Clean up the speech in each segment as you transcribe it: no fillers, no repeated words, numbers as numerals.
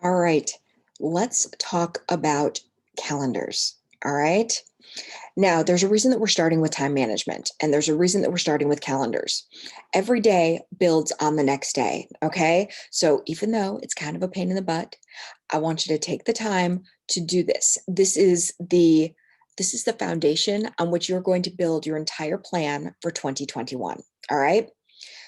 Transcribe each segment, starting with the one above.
All right, let's talk about calendars. All right. Now, there's a reason that we're starting with time management, and there's a reason that we're starting with calendars. Every day builds on the next day. Okay. So, even though it's kind of a pain in the butt, I want you to take the time to do this. This is the foundation on which you're going to build your entire plan for 2021. All right.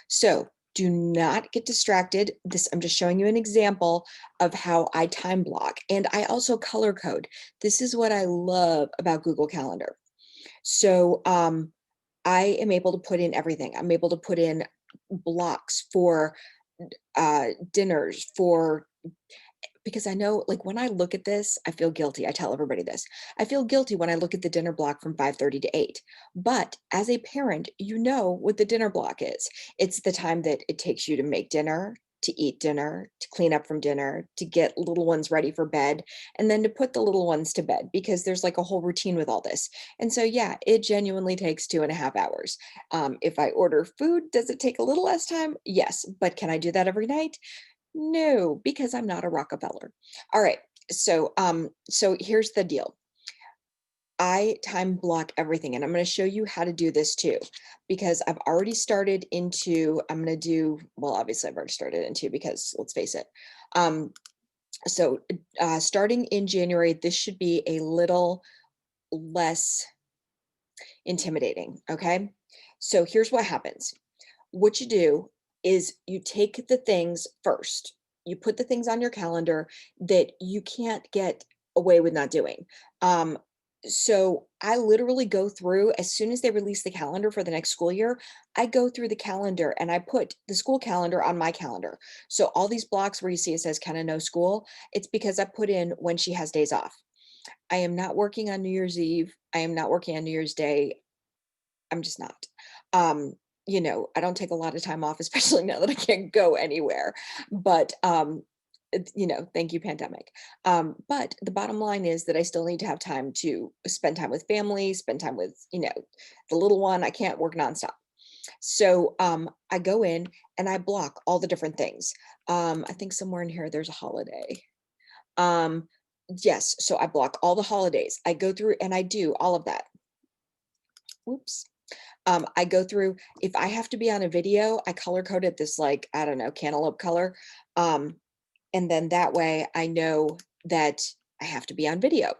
So do not get distracted. I'm just showing you an example of how I time block, and I also color code. This is what I love about Google Calendar. So I am able to put in everything. I'm able to put in blocks for dinners, for because I know, like, when I look at this, I feel guilty. I tell everybody this. I feel guilty when I look at the dinner block from 5:30 to 8. But as a parent, you know what the dinner block is. It's the time that it takes you to make dinner, to eat dinner, to clean up from dinner, to get little ones ready for bed, and then to put the little ones to bed because there's like a whole routine with all this. And so, yeah, it genuinely takes 2.5 hours. If I order food, does it take a little less time? Yes. But can I do that every night? No, because I'm not a Rockefeller. All right. So here's the deal. I time block everything, and I'm going to show you how to do this too, because I've already started into, I'm going to do, well, obviously I've already started into, because let's face it. Um, Starting in January, this should be a little less intimidating. Okay. So here's what happens. What you do is you take the things first. You put the things on your calendar that you can't get away with not doing. Um, so I literally go through as soon as they release the calendar for the next school year, I go through the calendar and I put the school calendar on my calendar. So all these blocks where you see it says kind of no school, it's because I put in when she has days off. I am not working on New Year's Eve. I am not working on New Year's Day. I'm just not. Um, I don't take a lot of time off, especially now that I can't go anywhere. But thank you, pandemic. But the bottom line is that I still need to have time to spend time with family, spend time with, the little one. I can't work nonstop. So I go in and I block all the different things. I think somewhere in here there's a holiday. Um, yes, so I block all the holidays. I go through and I do all of that. Whoops. I go through, if I have to be on a video, I color code it this, like, I don't know, cantaloupe color. Um, and then that way I know that I have to be on video.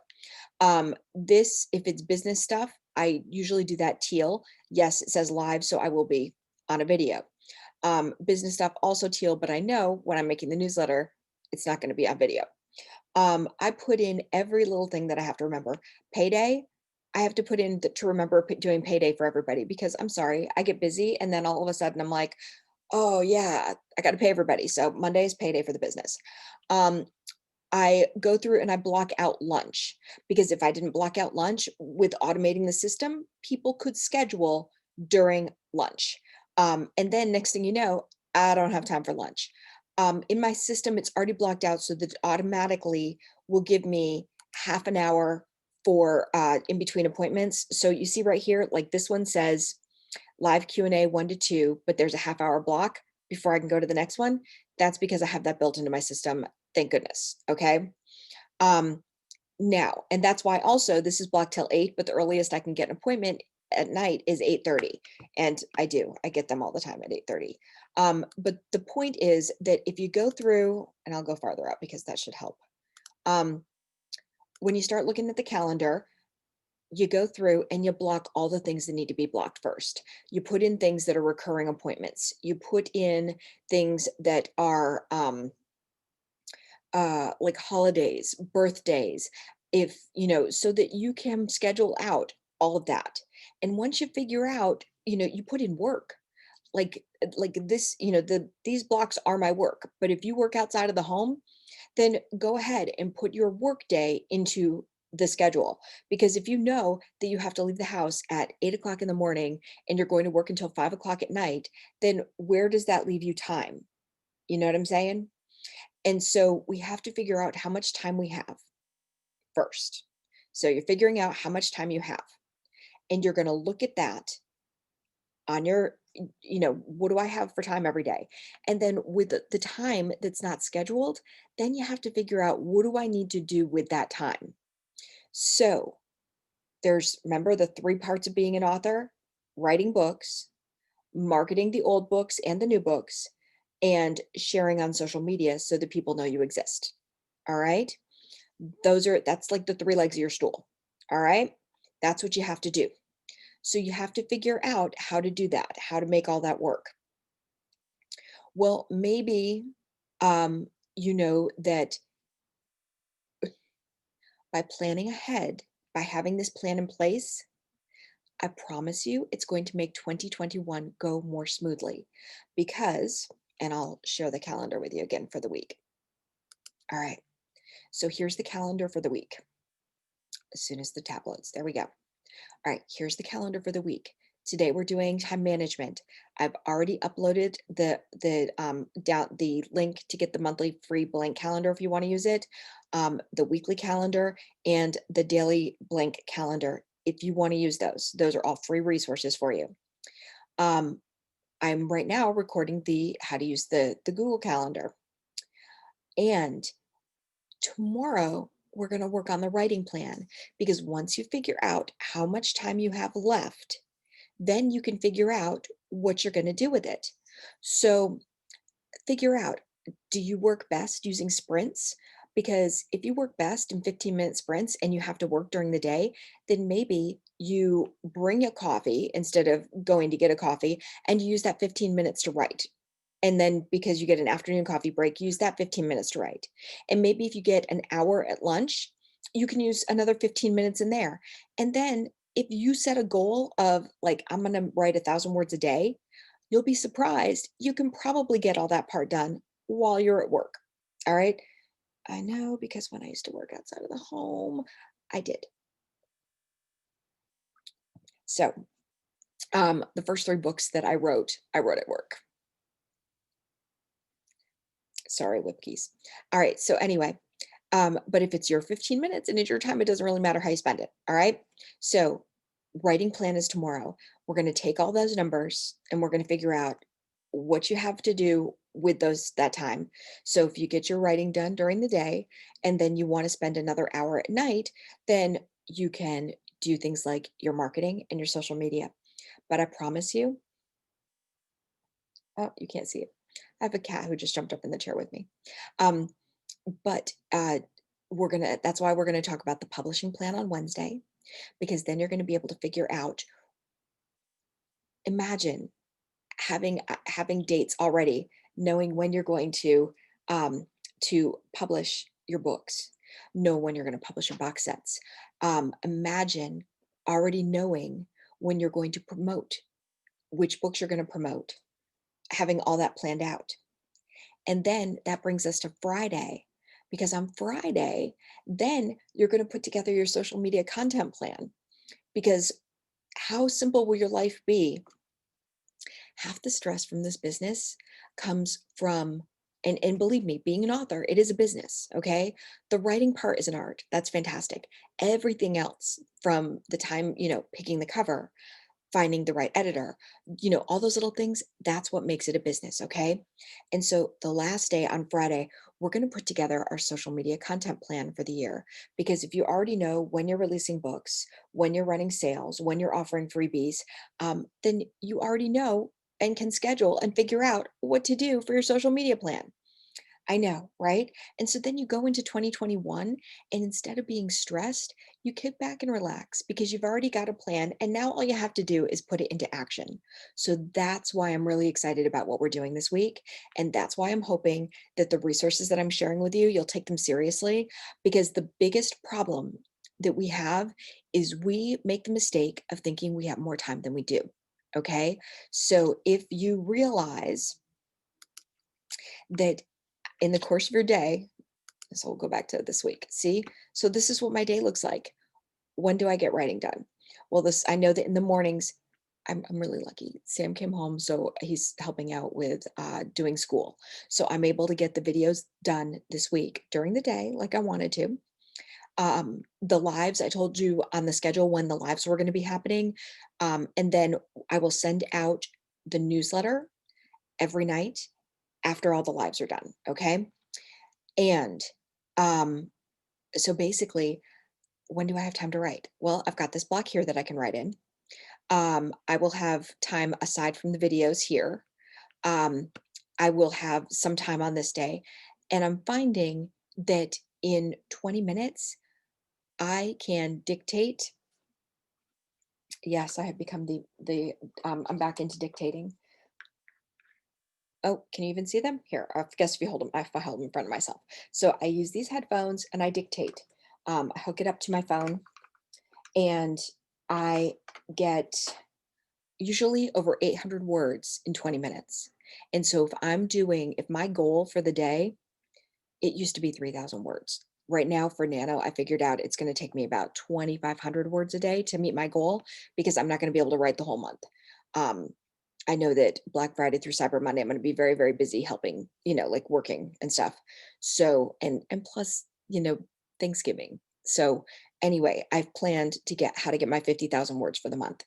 If it's business stuff, I usually do that teal. Yes, it says live, so I will be on a video. Business stuff also teal, but I know when I'm making the newsletter, it's not going to be on video. I put in every little thing that I have to remember. Payday, I have to put in to remember doing payday for everybody, because I'm sorry, I get busy and then all of a sudden I'm like, oh yeah, I got to pay everybody. So Monday is payday for the business. Um, I go through and I block out lunch, because if I didn't block out lunch with automating the system, people could schedule during lunch. And then next thing you know, I don't have time for lunch. In my system, it's already blocked out so that it automatically will give me half an hour for in between appointments. So you see right here, like this one says live Q&A 1 to 2, but there's a half-hour block before I can go to the next one. That's because I have that built into my system. Thank goodness. Okay. Um, Now, and that's why also this is blocked till 8, but the earliest I can get an appointment at night is 8:30. And I get them all the time at 8:30. But the point is that if you go through, and I'll go farther out because that should help. Um, when you start looking at the calendar, you go through and you block all the things that need to be blocked first. You put in things that are recurring appointments. You put in things that are like holidays, birthdays, if so that you can schedule out all of that. And once you figure out, you put in work. Like this, these blocks are my work. But if you work outside of the home, then go ahead and put your work day into the schedule. Because if you know that you have to leave the house at 8 o'clock in the morning and you're going to work until 5 o'clock at night, then where does that leave you time? You know what I'm saying? And so we have to figure out how much time we have first. So you're figuring out how much time you have, and you're going to look at that on your what do I have for time every day? And then with the time that's not scheduled, then you have to figure out, what do I need to do with that time? So remember the three parts of being an author: writing books, marketing the old books and the new books, and sharing on social media so that people know you exist. All right. That's like the three legs of your stool. All right. That's what you have to do. So you have to figure out how to do that, how to make all that work. Well, maybe you know that by planning ahead, by having this plan in place, I promise you it's going to make 2021 go more smoothly because, and I'll share the calendar with you again for the week. All right. So here's the calendar for the week. As soon as the tablets, there we go. All right, here's the calendar for the week. Today we're doing time management. I've already uploaded the link to get the monthly free blank calendar if you want to use it, the weekly calendar, and the daily blank calendar if you want to use those. Those are all free resources for you. Um, I'm right now recording the how to use the Google Calendar, and tomorrow we're going to work on the writing plan, because once you figure out how much time you have left, then you can figure out what you're going to do with it. So figure out, do you work best using sprints? Because if you work best in 15-minute sprints and you have to work during the day, then maybe you bring a coffee instead of going to get a coffee, and you use that 15 minutes to write. And then because you get an afternoon coffee break, use that 15 minutes to write. And maybe if you get an hour at lunch, you can use another 15 minutes in there. And then if you set a goal of, like, I'm going to write 1,000 words a day, you'll be surprised. You can probably get all that part done while you're at work. All right. I know, because when I used to work outside of the home, I did. So the first three books that I wrote at work. Sorry, Whipkeys. All right. So anyway, but if it's your 15 minutes and it's your time, it doesn't really matter how you spend it. All right. So writing plan is tomorrow. We're going to take all those numbers and we're going to figure out what you have to do with that time. So if you get your writing done during the day and then you want to spend another hour at night, then you can do things like your marketing and your social media. But I promise you, oh, you can't see it. I have a cat who just jumped up in the chair with me. Um, but that's why we're gonna talk about the publishing plan on Wednesday, because then you're gonna be able to figure out, imagine having dates already, knowing when you're going to publish your books, know when you're going to publish your box sets. Imagine already knowing when you're going to promote, which books you're going to promote, having all that planned out. And then that brings us to Friday, because on Friday, then you're going to put together your social media content plan. Because how simple will your life be? Half the stress from this business comes from, and believe me, being an author, it is a business, okay? The writing part is an art. That's fantastic. Everything else, from the time, picking the cover, finding the right editor, all those little things, that's what makes it a business, okay? And so the last day on Friday, we're going to put together our social media content plan for the year. Because if you already know when you're releasing books, when you're running sales, when you're offering freebies, then you already know and can schedule and figure out what to do for your social media plan. I know, right? And so then you go into 2021, and instead of being stressed, you kick back and relax because you've already got a plan. And now all you have to do is put it into action. So that's why I'm really excited about what we're doing this week. And that's why I'm hoping that the resources that I'm sharing with you, you'll take them seriously, because the biggest problem that we have is we make the mistake of thinking we have more time than we do. Okay. So if you realize that in the course of your day, so we'll go back to this week. See, so this is what my day looks like. When do I get writing done? Well, I know that in the mornings, I'm really lucky. Sam came home, so he's helping out with doing school. So I'm able to get the videos done this week during the day, like I wanted to. The lives, I told you on the schedule when the lives were going to be happening. And then I will send out the newsletter every night after all the lives are done. Okay. And um, so basically, when do I have time to write? Well, I've got this block here that I can write in. I will have time aside from the videos here. Um, I will have some time on this day. And I'm finding that in 20 minutes, I can dictate. Yes, I have become I'm back into dictating. Oh, can you even see them? Here, I guess if you hold them, if I hold them in front of myself. So I use these headphones and I dictate. I hook it up to my phone and I get usually over 800 words in 20 minutes. And so if my goal for the day, it used to be 3,000 words. Right now for Nano, I figured out it's going to take me about 2,500 words a day to meet my goal because I'm not going to be able to write the whole month. Um, I know that Black Friday through Cyber Monday, I'm going to be very, very busy helping, like working and stuff. So, and plus, Thanksgiving. So anyway, I've planned to get how to get my 50,000 words for the month.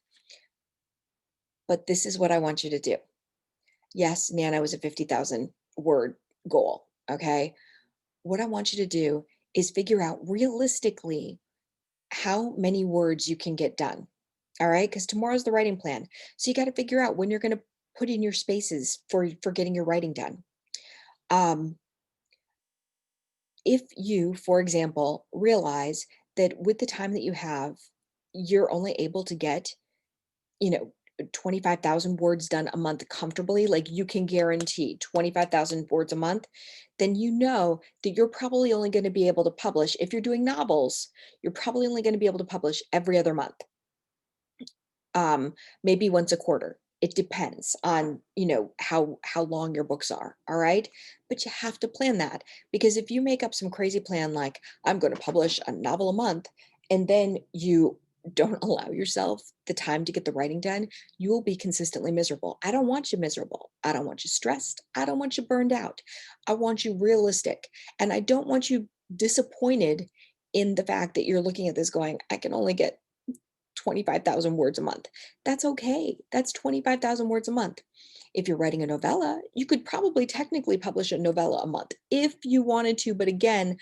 But this is what I want you to do. Yes, Nano is a 50,000 word goal. Okay. What I want you to do is figure out realistically how many words you can get done. All right. Because tomorrow's the writing plan. So you got to figure out when you're going to put in your spaces for getting your writing done. Um, if you, for example, realize that with the time that you have, you're only able to get, you know, 25,000 words done a month comfortably, like you can guarantee 25,000 words a month, then you know that you're probably only going to be able to publish, if you're doing novels, you're probably only going to be able to publish every other month, um, maybe once a quarter. It depends on, how long your books are. All right. But you have to plan that because if you make up some crazy plan like I'm going to publish a novel a month and then you don't allow yourself the time to get the writing done, you will be consistently miserable. I don't want you miserable. I don't want you stressed. I don't want you burned out. I want you realistic. And I don't want you disappointed in the fact that you're looking at this going, I can only get 25,000 words a month. That's okay. That's 25,000 words a month. If you're writing a novella, you could probably technically publish a novella a month if you wanted to, but again,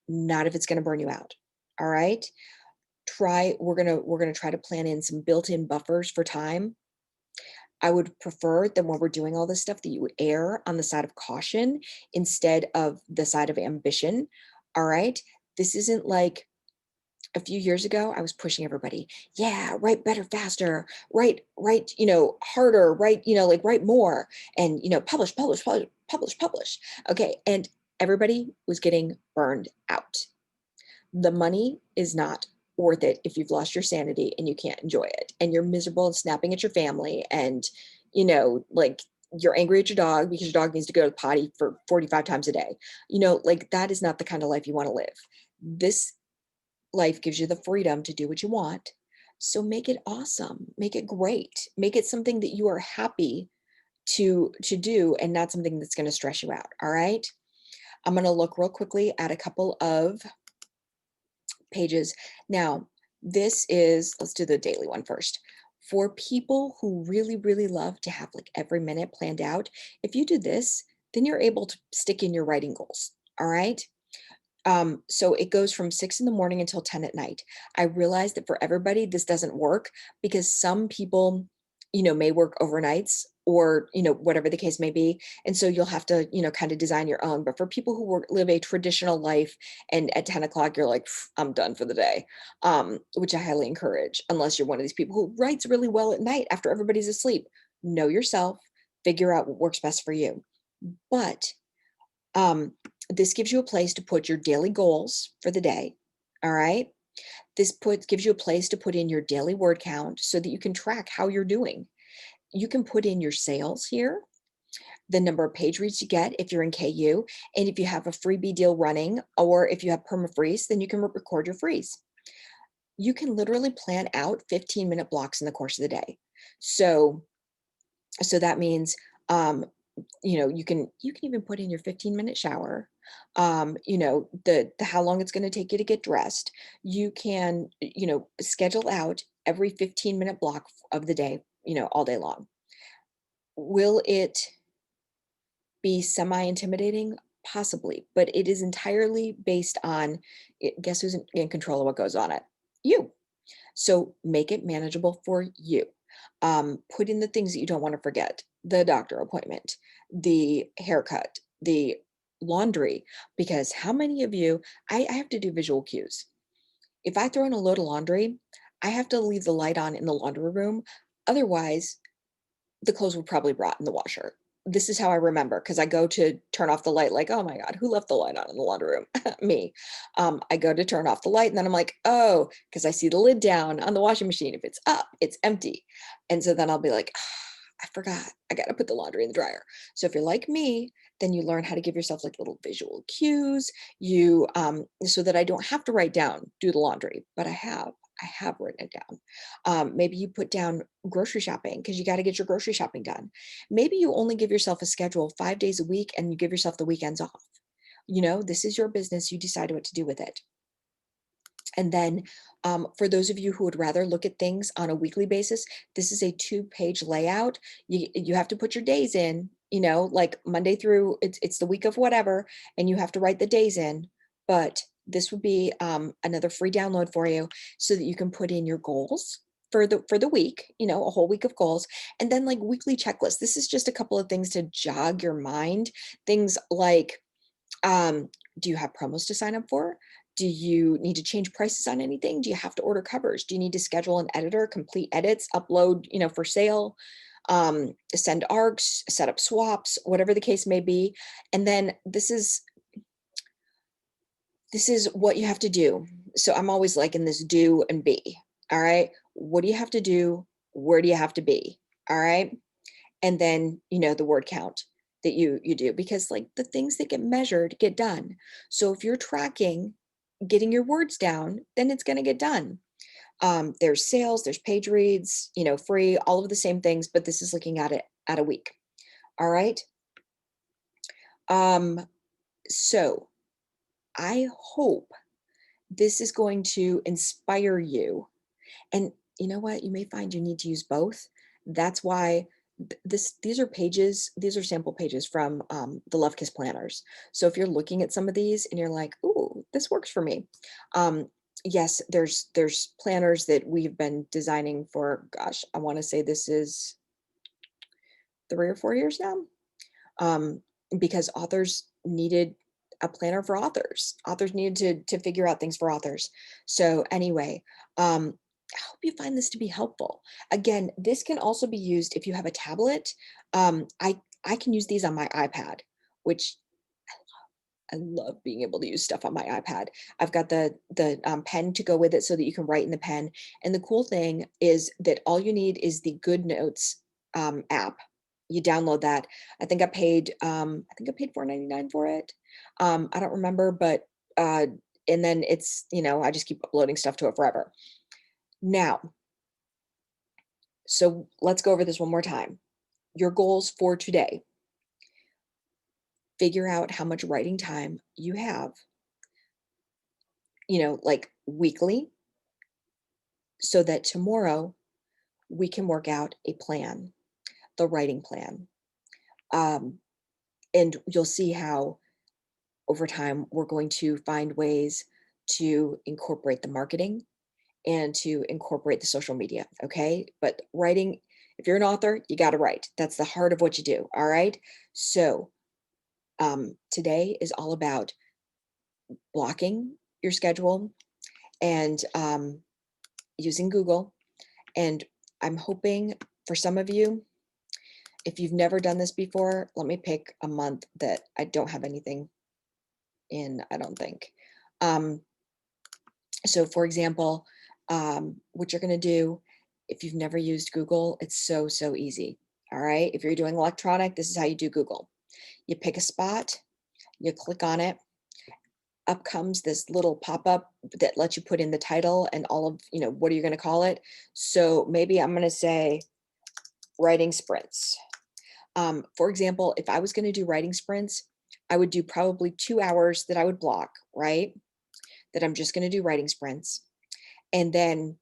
not if it's going to burn you out. All right? We're going to try to plan in some built-in buffers for time. I would prefer that when we're doing all this stuff that you would err on the side of caution instead of the side of ambition. All right? This isn't like a few years ago, I was pushing everybody. Yeah, write better, faster, write, harder, like write more and, publish, publish, publish, publish, publish. Okay. And everybody was getting burned out. The money is not worth it if you've lost your sanity and you can't enjoy it and you're miserable and snapping at your family and, like you're angry at your dog because your dog needs to go to the potty for 45 times a day. Like that is not the kind of life you want to live. This life gives you the freedom to do what you want. So make it awesome, make it great, make it something that you are happy to do and not something that's going to stress you out. All right. I'm going to look real quickly at a couple of pages. Now, let's do the daily one first. For people who really, really love to have like every minute planned out, if you do this, then you're able to stick in your writing goals. All right. So it goes from 6 in the morning until 10 at night. I realize that for everybody, this doesn't work because some people, may work overnights or, whatever the case may be. And so you'll have to, kind of design your own. But for people who live a traditional life and at 10 o'clock, you're like, I'm done for the day, which I highly encourage, unless you're one of these people who writes really well at night after everybody's asleep. Know yourself, figure out what works best for you. But um, this gives you a place to put your daily goals for the day. All right. Gives you a place to put in your daily word count so that you can track how you're doing. You can put in your sales here, the number of page reads you get if you're in KU, and if you have a freebie deal running, or if you have perma-freeze, then you can record your freeze. You can literally plan out 15-minute blocks in the course of the day. So that means you can even put in your 15-minute shower, the how long it's going to take you to get dressed. You can schedule out every 15-minute block of the day, all day long. Will it be semi-intimidating? Possibly, but it is entirely based on guess who's in control of what goes on it? You. So make it manageable for you. Put in the things that you don't want to forget, the doctor appointment, the haircut, the laundry, because how many of you, I have to do visual cues. If I throw in a load of laundry, I have to leave the light on in the laundry room. Otherwise, the clothes would probably rot in the washer. This is how I remember because I go to turn off the light, like, oh my God, who left the light on in the laundry room? Me. I go to turn off the light and then I'm like, oh, because I see the lid down on the washing machine. If it's up, it's empty. And so then I'll be like, I forgot. I got to put the laundry in the dryer. So if you're like me, then you learn how to give yourself like little visual cues. You so that I don't have to write down do the laundry, but I have written it down. Maybe you put down grocery shopping because you got to get your grocery shopping done. Maybe you only give yourself a schedule 5 days a week and you give yourself the weekends off. This is your business. You decide what to do with it. And then for those of you who would rather look at things on a weekly basis, this is a 2-page layout. You have to put your days in, like Monday through it's the week of whatever, and you have to write the days in. But this would be another free download for you so that you can put in your goals for the week, a whole week of goals, and then like weekly checklists. This is just a couple of things to jog your mind. Things like do you have promos to sign up for? Do you need to change prices on anything? Do you have to order covers? Do you need to schedule an editor, complete edits, upload, for sale, send ARCs, set up swaps, whatever the case may be. And then this is what you have to do. So I'm always like in this do and be. All right. What do you have to do? Where do you have to be? All right. And then the word count that you do, because like the things that get measured get done. So if you're tracking getting your words down, then it's going to get done. There's sales, there's page reads, free, all of the same things, but this is looking at it at a week. All right. So I hope this is going to inspire you. And you know what? You may find you need to use both. That's why these are sample pages from the Love Kiss planners. So if you're looking at some of these and you're like, "Ooh, this works for me," yes, there's planners that we've been designing for. Gosh, I want to say this is 3 or 4 years now, um, because authors needed a planner for authors. Authors needed to figure out things for authors. So anyway, I hope you find this to be helpful. Again, this can also be used if you have a tablet. I can use these on my iPad, which I love being able to use stuff on my iPad. I've got the pen to go with it so that you can write in the pen. And the cool thing is that all you need is the Good Notes app. You download that. I think I paid $4.99 for it. I don't remember, but and then it's I just keep uploading stuff to it forever. Now, so let's go over this one more time. Your goals for today. Figure out how much writing time you have, like weekly, so that tomorrow we can work out a plan, the writing plan. Um, and you'll see how over time we're going to find ways to incorporate the marketing and to incorporate the social media. Okay. But writing, if you're an author, you got to write. That's the heart of what you do. All right. So today is all about blocking your schedule and using Google. And I'm hoping for some of you, if you've never done this before, let me pick a month that I don't have anything in, I don't think. So for example, what you're going to do, if you've never used Google, it's so, so easy. All right. If you're doing electronic, this is how you do Google. You pick a spot, you click on it, up comes this little pop-up that lets you put in the title and all of, what are you going to call it? So maybe I'm going to say writing sprints. For example, if I was going to do writing sprints, I would do probably 2 hours that I would block, right? That I'm just going to do writing sprints. And then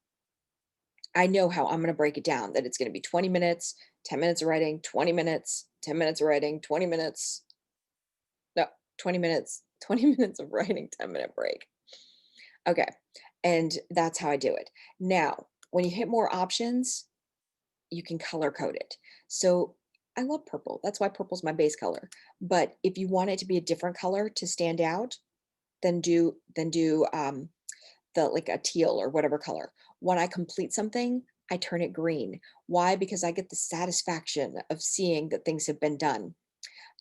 I know how I'm going to break it down, that it's going to be 20 minutes 10 minutes of writing, 20 minutes, 10 minutes of writing, 20 minutes, no, 20 minutes, 20 minutes of writing, 10-minute break. Okay. And that's how I do it. Now, when you hit more options, you can color code it. So I love purple. That's why purple's my base color. But if you want it to be a different color to stand out, then do the like a teal or whatever color. When I complete something, I turn it green. Why? Because I get the satisfaction of seeing that things have been done.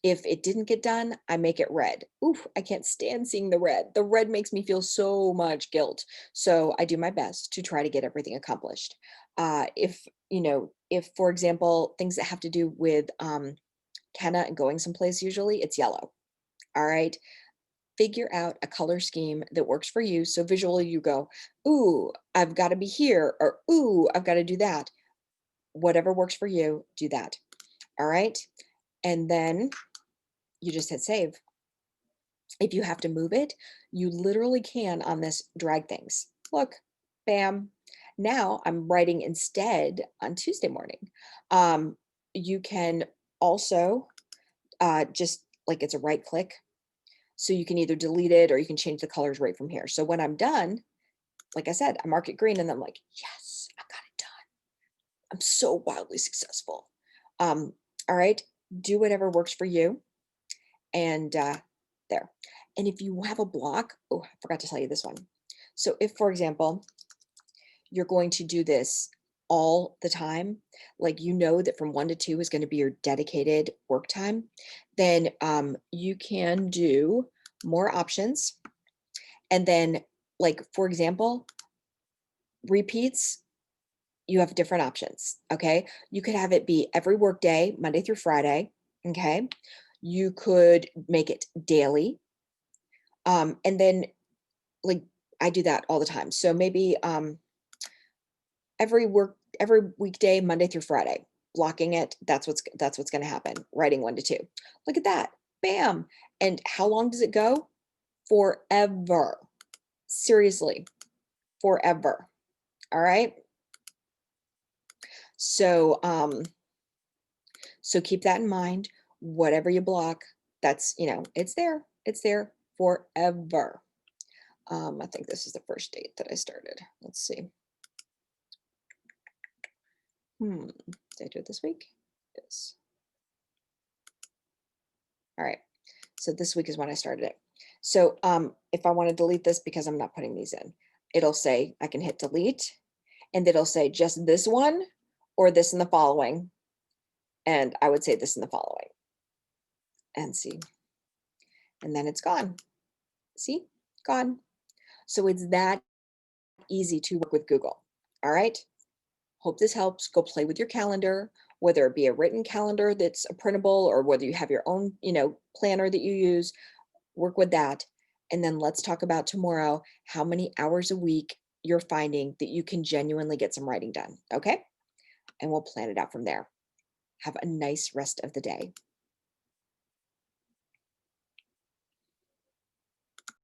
If it didn't get done, I make it red. Oof, I can't stand seeing the red. The red makes me feel so much guilt. So I do my best to try to get everything accomplished. If for example, things that have to do with Kenna and going someplace, usually it's yellow. All right. Figure out a color scheme that works for you. So visually you go, ooh, I've got to be here, or ooh, I've got to do that. Whatever works for you, do that. All right. And then you just hit save. If you have to move it, you literally can on this drag things. Look, bam. Now I'm writing instead on Tuesday morning. You can also just like it's a right click. So you can either delete it or you can change the colors right from here. So when I'm done, like I said, I mark it green and I'm like, yes, I got it done. I'm so wildly successful. All right, do whatever works for you. And there. And if you have a block, oh, I forgot to tell you this one. So if, for example, you're going to do this all the time, like you know that from 1 to 2 is going to be your dedicated work time, then you can do more options. And then, like, for example, repeats, you have different options. Okay. You could have it be every work day, Monday through Friday. Okay. You could make it daily. And then like I do that all the time. So maybe every weekday, Monday through Friday, blocking it. That's what's going to happen. Writing 1 to 2. Look at that. Bam. And how long does it go? Forever. Seriously, forever. All right. So so keep that in mind. Whatever you block, that's it's there. It's there forever. I think this is the first date that I started. Let's see. Did I do it this week? Yes. All right. So this week is when I started it. So if I want to delete this because I'm not putting these in, it'll say I can hit delete and it'll say just this one or this in the following. And I would say this in the following and see. And then it's gone. See, gone. So it's that easy to work with Google. All right. Hope this helps. Go play with your calendar, whether it be a written calendar that's a printable or whether you have your own, planner that you use, work with that. And then let's talk about tomorrow how many hours a week you're finding that you can genuinely get some writing done. Okay. And we'll plan it out from there. Have a nice rest of the day.